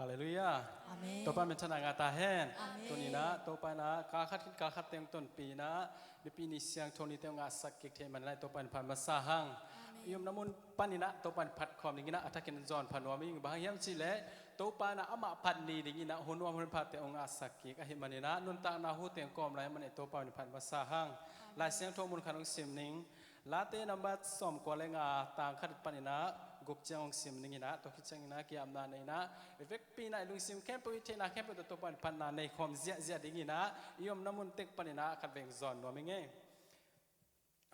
เลลูยาตัวปานเป็นชนะงาตาแฮนตัวนี้นะตัวปานะกาคัดเต็มต้นปีนะในปีนี้เสียงโทนี่เต็มงาสักกิกเทมันไล่ตัวปานพันมาซาหังยมน้ำมันปานี่นะตัวปานพัดความนี้นะอัฐกินจอนพันวามิงบางยามสิเละตัวปานะอามาพัดนี้ดิ่งนะหุ่นวามันพัดเตองอาสักกิกอหิมันนี่นะนุนตานาหูเต็มกอมไรมันไอตัวปานพันมาซาหังลายเสียงโทมุนขนมเสียมนิงลาเตนับบัดสมกว่าเลงาต่างขัดปานี่นะกุบเจ้าองซิมนี่นะตัวคิดจังนะกี่อำนาจนี่นะเอฟเฟกปีน่ะลุงซิมแค่ปุยเทน่ะแค่ปุยตัวปันพันน่ะในความเสียดิ่งนะยมน้ำมันเต็กปันนี่นะขัดเบ่งจอนว่าไม่ไง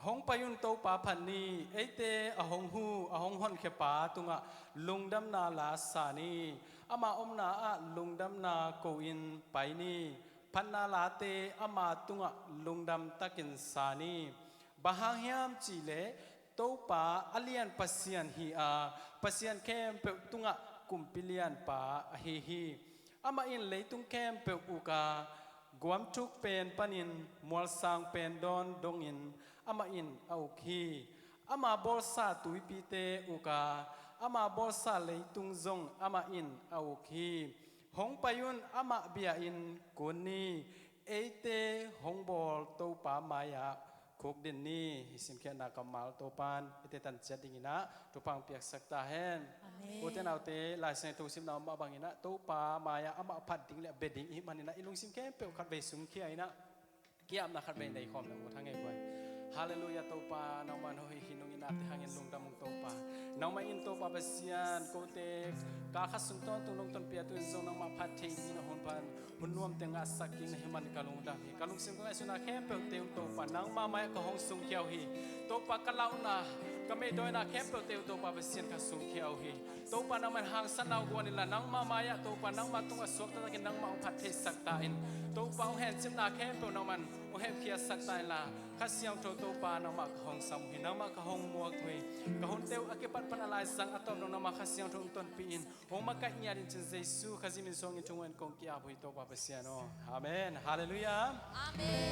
หงปายุนโตปาพันนี่เอเตอหงหูอหงฮอนเขปาตุงะลุงดำนาลาสานีอามาอมนาอะลุงดำนาโกอินไปนี่พันนาลาเตอามาตุงะลุงดำตะกินสานีบาฮังยามจีเลตัวป่าอเลียนpasian hi a pasian kem pe tunga kumpilian pa hi ama in leitung kem pe uka guam tuk pen panin mual sang pen don dongin ama in auki ama bolsa tuipite uka ama bolsa leitung zong ama in auki hong payun ama bia in kuni eite hong bol to pa mayaคุกดินนี่สิมแค่นากำมาลตัวปานเตตันเจ็ดดิ่งนะตัวปังเปียกสักตาแห้งโอเทนเอาเตลายเซนตูซิมนาวมาบางอินะตัวปามายาอามาพัดดิ่งและเบดดิ่งอีมันนี่นะอีลุงซิมแค่เปียกขัดเบสุงเขียนะเกี่ยมนะขัดเบในคอมนะโอทั้งไงบ่อยฮาเลลูยาตัวปาน้องมันหอยหินุงอินาที่หางเงินลงดำตัวปาน้องมาอินตัวปาเบสิยันโกเตกาขัดสุนต้นตัวลงต้นเปียตัวอินทรงน้องมาพัดเทนีนะหุ่นพันหุ่นรวมเต็งอาสักกินให้มันกะลงดำกะลงซิมก็ไอสุนัขแค่เปียกเตียวตัวปานังมาไม่ก็ห้องสุงเขียวฮีตัวปากะลาวนะก็ไม่โดยนะแค่เปียกเตียวตัวปาเบสิยันกะสุงเขียวฮีตัวปานังมันหางสันเอากวนนี่ละนังมาไม่ตัวปานังมาตุงอาสวกตะกินนังมาพัดเทสักตาอินตัวปาแห่งซิมนาแค่เปียกนังมันโอเฮมเคียสักตาอินละข้าเสียงตัวปานังมาห้องสมุหินังมาห้องมัวถุยกะหุ่นเตียวอาเก็บปันปันอะไรสังอัตอมนังมาข้าเสียงตัวต้นปีอินห้องมากัดยาดินเจนเจสูข้าจิมินซองอินจงเวนกงกีอาบุยตัวปาเบสิยันอาเมนฮาเลลูยา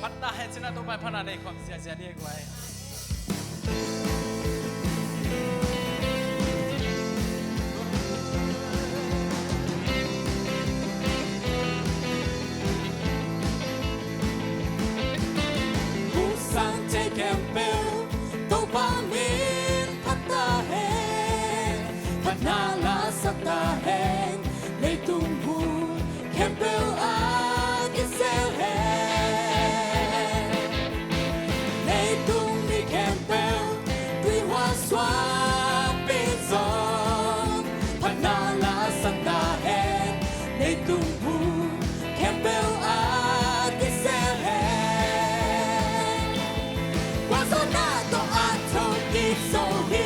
พัฒนาให้ชนะตัวไปพัฒนาในความเสียใจนี้ไว้ผู้สร้างใจแก่เปลวตัวปามินพัฒนาให้พัฒนาลาสักตาแห่งในตุ่มหูแก่เปลวอากิเซลแห่ในตุ่มมีแก่เปลวด้วยว่าสวาปิซอนพัฒนาลาสักตาแห่งในตุ่มหูแก่เปลวอากิเซลแห่ว่าโซนาโตอาโตกิโซฮี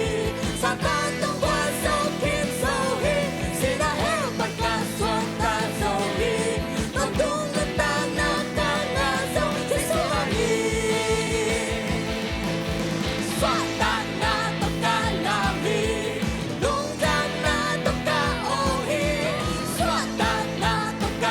ซาตานต้องว่าโซกิโซฮีสินาเฮลปากาสวาตาโซฮีต้องดุงกตานาตานาโซที่สวาฮีสวาตานาตกาลาฮีลุงจานาตกาโอฮีสวาตานาตก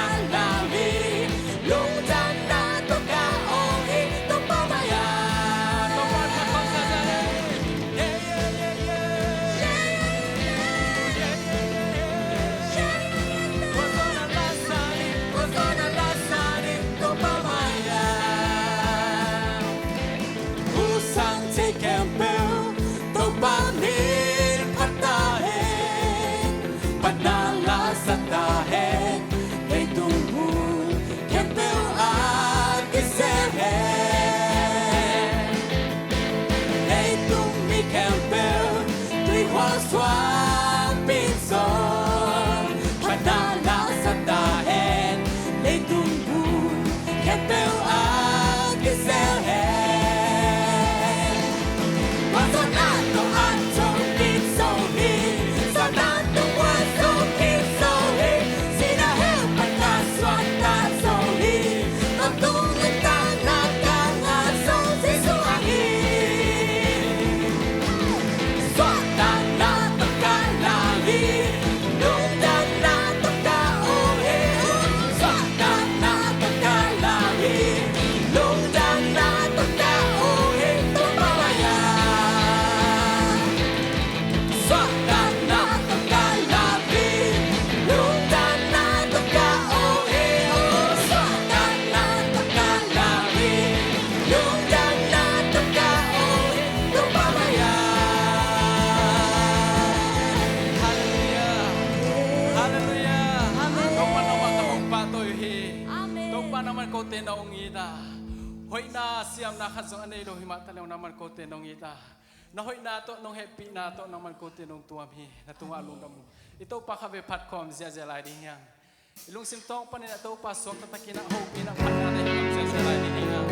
naman ko tinong ita. Hoy na siyam na khazong anay lo hima talaw naman ko tinong ita. Na hoy nato nong happy nato naman ko tinong tuamhi na tunga Lungdam. Ito pa kabe patcom zia din yang. Ilung sintong pa nina to pasok tatakina hope ina pa na himam zia din yang.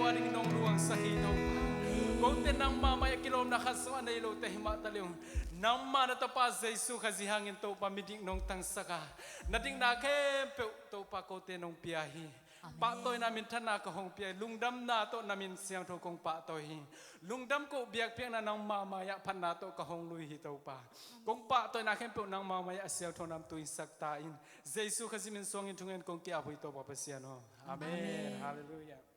pa ring nong luang sakhi to ko te nang ma mai kilom na khaswa nei lo te hima taliung nang ma na to pa Jesu khazi hangin to pa miding nong tang saka nading na ke pe to pa ko te nong piahi pa toy namin thana ka hong piai lungdam na to namin siang tho kong pa toy hi lungdam ko biak piang na nang ma ma ya phan na to ka hong lui hi to pa kong pa toy na khem pe nang ma ma ya siang tho nam tu sak ta in Jesu khazi min song in thungen kong ki apui to pa pasian ho amen hallelujah